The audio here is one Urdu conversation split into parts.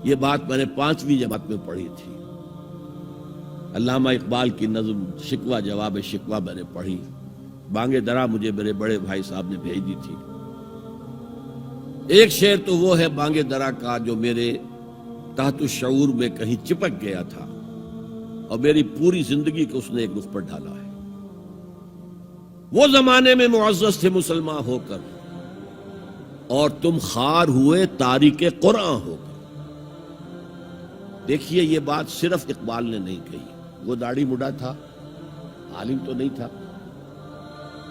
یہ بات میں نے 5ویں جماعت میں پڑھی تھی. علامہ اقبال کی نظم شکوہ جواب شکوہ میں نے پڑھی. بانگ درا مجھے میرے بڑے بھائی صاحب نے بھیج دی تھی. ایک شعر تو وہ ہے بانگ درا کا جو میرے تحت الشعور میں کہیں چپک گیا تھا اور میری پوری زندگی کو اس نے ایک رخ پر ڈالا ہے. وہ زمانے میں معزز تھے مسلمان ہو کر اور تم خار ہوئے تاریک قرآن ہو کر. دیکھیے یہ بات صرف اقبال نے نہیں کہی. وہ داڑھی مڈا تھا, عالم تو نہیں تھا.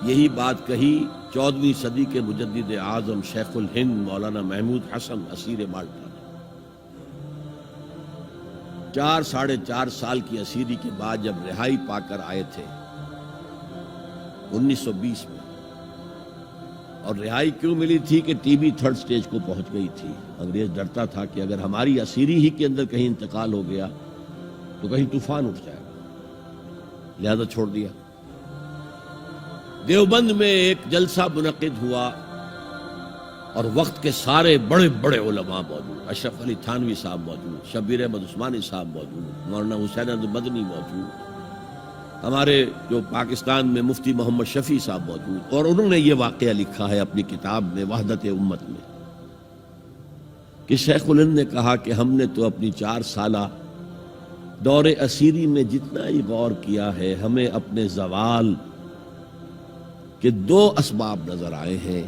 یہی بات کہی 14ویں صدی کے مجدد اعظم شیخ الہند مولانا محمود حسن اسیر مالٹا نے. 4 سال کی اسیری کے بعد جب رہائی پا کر آئے تھے 1920 میں, اور رہائی کیوں ملی تھی کہ ٹی بی 3rd سٹیج کو پہنچ گئی تھی. انگریز ڈرتا تھا کہ اگر ہماری اسیری ہی کے اندر کہیں انتقال ہو گیا تو کہیں طوفان اٹھ جائے گا, لہذا چھوڑ دیا. دیوبند میں ایک جلسہ منعقد ہوا اور وقت کے سارے بڑے بڑے علماء موجود. اشرف علی تھانوی صاحب موجود, شبیر احمد عثمانی صاحب موجود, مولانا حسین احمد مدنی موجود, ہمارے جو پاکستان میں مفتی محمد شفیع صاحب موجود. اور انہوں نے یہ واقعہ لکھا ہے اپنی کتاب میں وحدت امت میں کہ شیخ الہند نے کہا کہ ہم نے تو اپنی 4 سالہ دور اسیری میں جتنا ہی غور کیا ہے, ہمیں اپنے زوال کے 2 اسباب نظر آئے ہیں.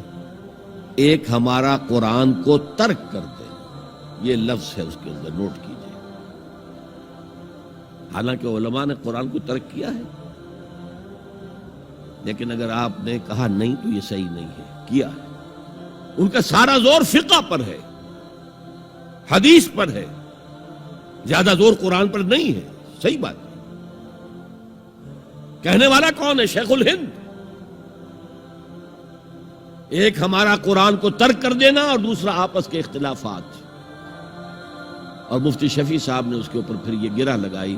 ایک ہمارا قرآن کو ترک کر دیں, یہ لفظ ہے اس کے اندر, نوٹ کیجئے. حالانکہ علماء نے قرآن کو ترک کیا ہے, لیکن اگر آپ نے کہا نہیں تو یہ صحیح نہیں ہے, کیا ہے. ان کا سارا زور فقہ پر ہے, حدیث پر ہے, زیادہ زور قرآن پر نہیں ہے. صحیح بات ہے. کہنے والا کون ہے؟ شیخ الہند. ایک ہمارا قرآن کو ترک کر دینا اور دوسرا آپس کے اختلافات. اور مفتی شفیع صاحب نے اس کے اوپر پھر یہ گرہ لگائی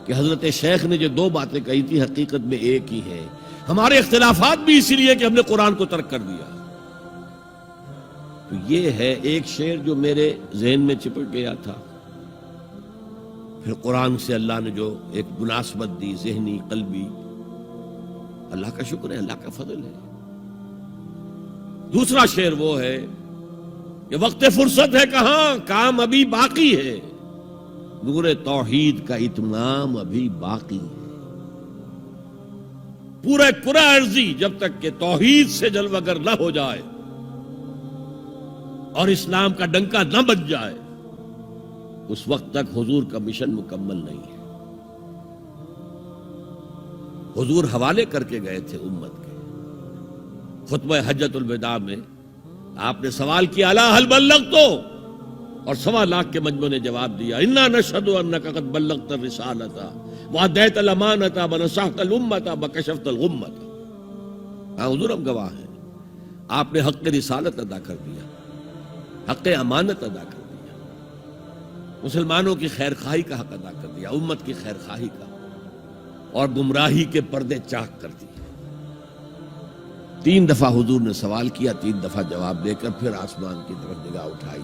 کہ حضرت شیخ نے جو 2 باتیں کہی تھی حقیقت میں ایک ہی ہے. ہمارے اختلافات بھی اسی لیے کہ ہم نے قرآن کو ترک کر دیا. تو یہ ہے ایک شعر جو میرے ذہن میں چپک گیا تھا. پھر قرآن سے اللہ نے جو ایک مناسبت دی ذہنی قلبی, اللہ کا شکر ہے, اللہ کا فضل ہے. دوسرا شعر وہ ہے کہ وقت فرصت ہے کہاں, کام ابھی باقی ہے, نور توحید کا اتمام ابھی باقی ہے. پورے کرہ ارضی جب تک کہ توحید سے جلوگر نہ ہو جائے اور اسلام کا ڈنکا نہ بج جائے, اس وقت تک حضور کا مشن مکمل نہیں ہے. حضور حوالے کر کے گئے تھے امت کے. خطبہ حجۃ الوداع میں آپ نے سوال کیا الا هل بلغت, اور 1.25 لاکھ کے مجمع نے جواب دیا انا نشهد انك قد بلغت الرسالة واديت الامانة ونصحت الامة وكشفت الغمة. ہاں حضور ہم گواہ ہیں, آپ نے حق رسالت ادا کر دیا, حق امانت ادا کر دیا, مسلمانوں کی خیر خواہی کا حق ادا کر دیا, امت کی خیر خواہی کا, اور گمراہی کے پردے چاک کر دیے. 3 دفعہ حضور نے سوال کیا, 3 دفعہ جواب دے کر پھر آسمان کی طرف نگاہ اٹھائی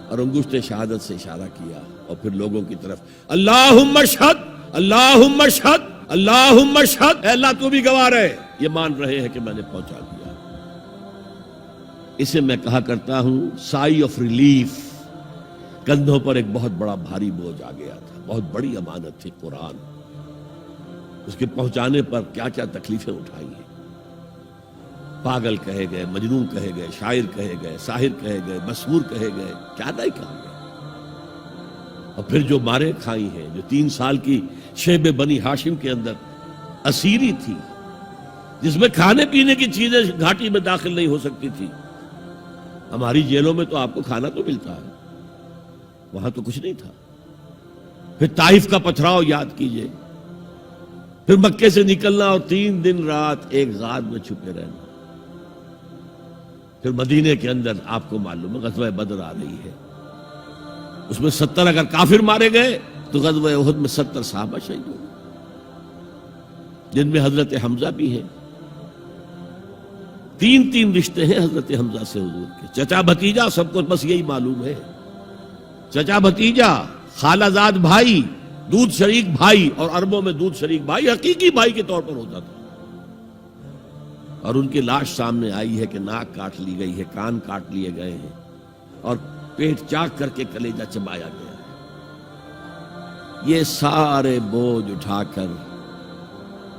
اور انگشت شہادت سے اشارہ کیا اور پھر لوگوں کی طرف اللہم اشہد اللہم اشہد اللہم اشہد, اے اللہ تو بھی گواہ رہے, یہ مان رہے ہیں کہ میں نے پہنچا دیا. اسے میں کہا کرتا ہوں سائی آف ریلیف. کندھوں پر ایک بہت بڑا بھاری بوجھ آ گیا تھا, بہت بڑی امانت تھی قرآن. اس کے پہنچانے پر کیا کیا تکلیفیں اٹھائی ہیں. پاگل کہے گئے, مجنون کہے گئے, شاعر کہے گئے, ساحر کہے گئے, مسحور کہے گئے, کیا نہیں کہا گئے. اور پھر جو مارے کھائی ہیں, جو 3 سال کی شیب بنی ہاشم کے اندر اسیری تھی, جس میں کھانے پینے کی چیزیں گھاٹی میں داخل نہیں ہو سکتی تھی. ہماری جیلوں میں تو آپ کو کھانا تو ملتا ہے, وہاں تو کچھ نہیں تھا. پھر طائف کا پتھراؤ یاد کیجئے, پھر مکے سے نکلنا اور 3 دن رات ایک غار میں چھپے رہنا. پھر مدینے کے اندر آپ کو معلوم ہے غزوہ بدر آ رہی ہے, اس میں 70 اگر کافر مارے گئے تو غزوہ احد میں 70 صحابہ شہید ہوئے, جن میں حضرت حمزہ بھی ہیں. 3 رشتے ہیں حضرت حمزہ سے حضور کے, چچا بھتیجا, سب کو بس یہی معلوم ہے. چچا بھتیجا، خالہ زاد بھائی، دودھ شریک بھائی، اور عربوں میں دودھ شریک بھائی حقیقی بھائی کے طور پر ہوتا تھا. اور ان کی لاش سامنے آئی ہے کہ ناک کاٹ لی گئی ہے، کان کاٹ لیے گئے ہیں، اور پیٹ چاک کر کے کلیجہ چبایا گیا ہے. یہ سارے بوجھ اٹھا کر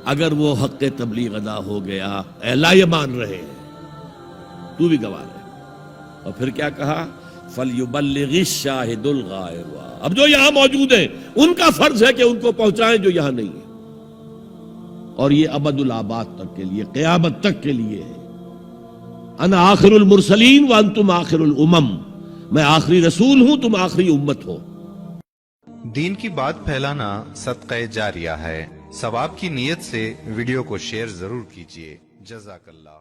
اگر وہ حق تبلیغ ادا ہو گیا، اے اللہ یہ مان رہے ہیں، تو بھی گواہ رہے. اور پھر کیا کہا؟ فَلْيُبَلِّغِ الشَّاهِدُ الْغَائِبَ. اب جو یہاں موجود ہیں ان کا فرض ہے کہ ان کو پہنچائیں جو یہاں نہیں ہیں. اور یہ ابد الآباد تک کے لیے، قیامت تک کے لیے ہے. انا آخر المرسلین وانتم آخر الامم. میں آخری رسول ہوں، تم آخری امت ہو. دین کی بات پھیلانا صدقہ جاریہ ہے. ثواب کی نیت سے ویڈیو کو شیئر ضرور کیجیے. جزاک اللہ.